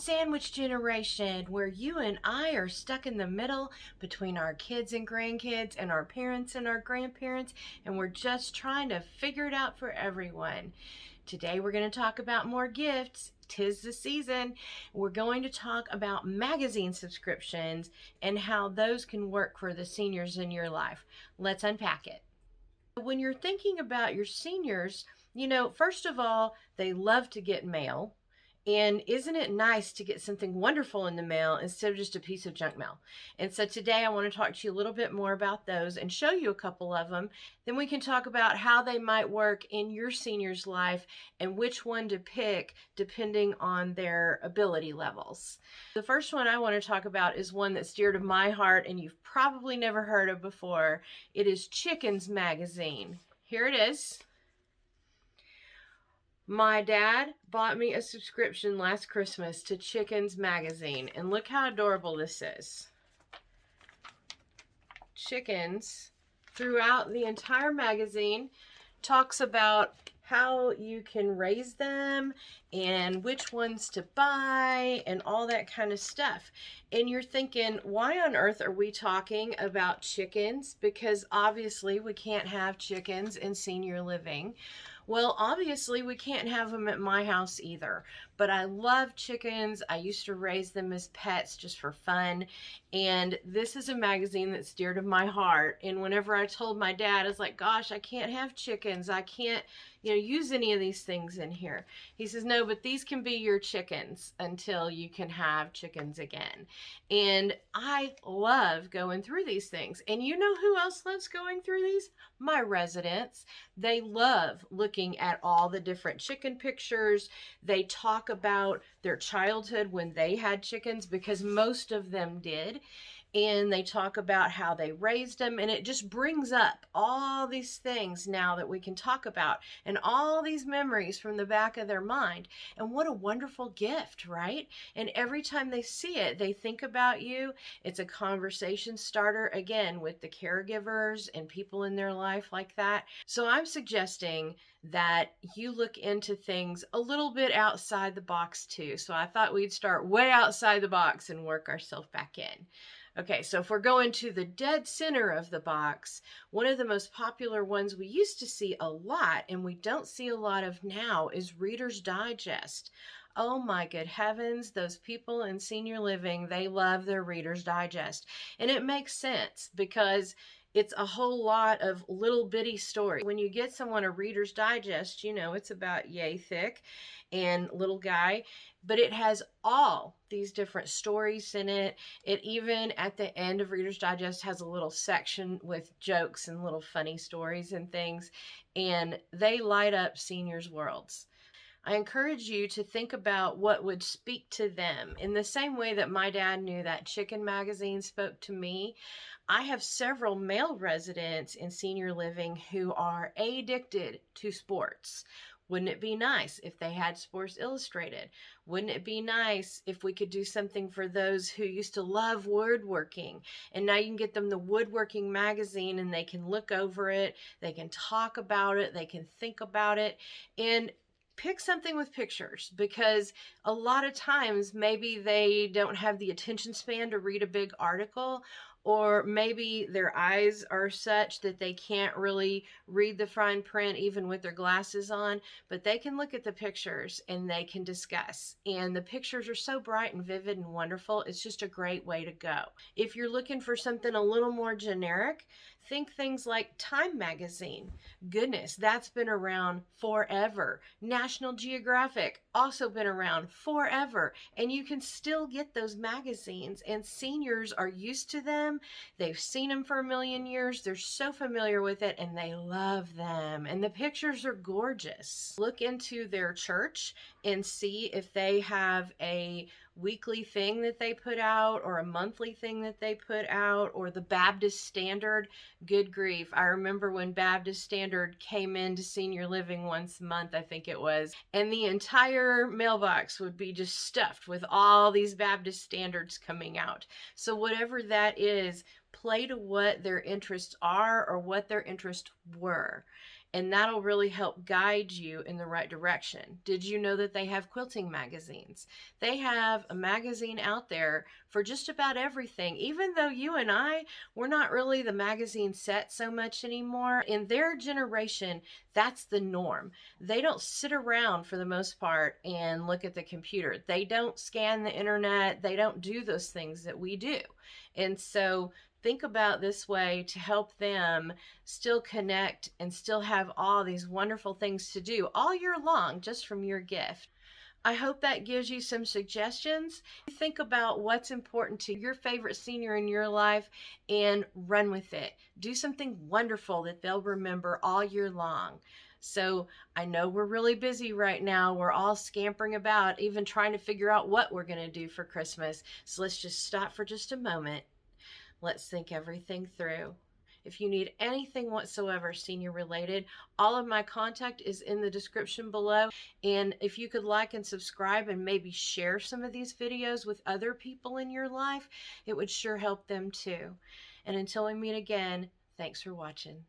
sandwich generation where you and I are stuck in the middle between our kids and grandkids and our parents and our grandparents, and we're just trying to figure it out for everyone. Today we're going to talk about more gifts. 'Tis the season. We're going to talk about magazine subscriptions and how those can work for the seniors in your life. Let's unpack it. When you're thinking about your seniors, first of all, they love to get mail. And isn't it nice to get something wonderful in the mail instead of just a piece of junk mail? And so today I want to talk to you a little bit more about those and show you a couple of them. Then we can talk about how they might work in your senior's life and which one to pick depending on their ability levels. The first one I want to talk about is one that's dear to my heart and you've probably never heard of before. It is Chickens Magazine. Here it is. My dad bought me a subscription last Christmas to Chickens Magazine, and look how adorable this is. Chickens, throughout the entire magazine, talks about how you can raise them and which ones to buy and all that kind of stuff. And you're thinking, why on earth are we talking about chickens? Because obviously we can't have chickens in senior living. Well, obviously we can't have them at my house either, but I love chickens. I used to raise them as pets just for fun. And this is a magazine that's dear to my heart. And whenever I told my dad, I was like, gosh, I can't have chickens. I can't, use any of these things in here. He says, no, but these can be your chickens until you can have chickens again. And I love going through these things. And you know who else loves going through these? My residents. They love looking at all the different chicken pictures. They talk about their childhood when they had chickens, because most of them did. And they talk about how they raised them, and it just brings up all these things now that we can talk about and all these memories from the back of their mind. And what a wonderful gift, right? And every time they see it, they think about you. It's a conversation starter again with the caregivers and people in their life like that. So I'm suggesting that you look into things a little bit outside the box too. So I thought we'd start way outside the box and work ourselves back in. Okay, so if we're going to the dead center of the box, one of the most popular ones we used to see a lot and we don't see a lot of now is Reader's Digest. Oh my good heavens, those people in senior living, they love their Reader's Digest. And it makes sense because it's a whole lot of little bitty stories. When you get someone a Reader's Digest, it's about yay thick and little guy, but it has all these different stories in it. It even at the end of Reader's Digest has a little section with jokes and little funny stories and things, and they light up seniors' worlds. I encourage you to think about what would speak to them. In the same way that my dad knew that Chicken Magazine spoke to me, I have several male residents in senior living who are addicted to sports. Wouldn't it be nice if they had Sports Illustrated? Wouldn't it be nice if we could do something for those who used to love woodworking? And now you can get them the Woodworking Magazine and they can look over it, they can talk about it, they can think about it, and pick something with pictures, because a lot of times maybe they don't have the attention span to read a big article, or maybe their eyes are such that they can't really read the fine print even with their glasses on, but they can look at the pictures and they can discuss. And the pictures are so bright and vivid and wonderful, it's just a great way to go. If you're looking for something a little more generic, think things like Time Magazine. Goodness, that's been around forever. National Geographic, also been around forever. And you can still get those magazines, and seniors are used to them. They've seen them for a million years. They're so familiar with it and they love them. And the pictures are gorgeous. Look into their church and see if they have a weekly thing that they put out or a monthly thing that they put out, or the Baptist Standard. Good grief. I remember when Baptist Standard came into senior living once a month, I think it was, and the entire mailbox would be just stuffed with all these Baptist Standards coming out. So whatever that is, play to what their interests are or what their interests were. and that'll really help guide you in the right direction. Did you know that they have quilting magazines? They have a magazine out there for just about everything. Even though you and I, we're not really the magazine set so much anymore, in their generation, that's the norm. They don't sit around for the most part and look at the computer. They don't scan the internet. They don't do those things that we do. And so think about this way to help them still connect and still have all these wonderful things to do all year long just from your gift. I hope that gives you some suggestions. Think about what's important to your favorite senior in your life and run with it. Do something wonderful that they'll remember all year long. So I know we're really busy right now. We're all scampering about, even trying to figure out what we're going to do for Christmas. So let's just stop for just a moment. Let's think everything through. If you need anything whatsoever senior related, all of my contact is in the description below. And if you could like and subscribe and maybe share some of these videos with other people in your life, it would sure help them too. And until we meet again, thanks for watching.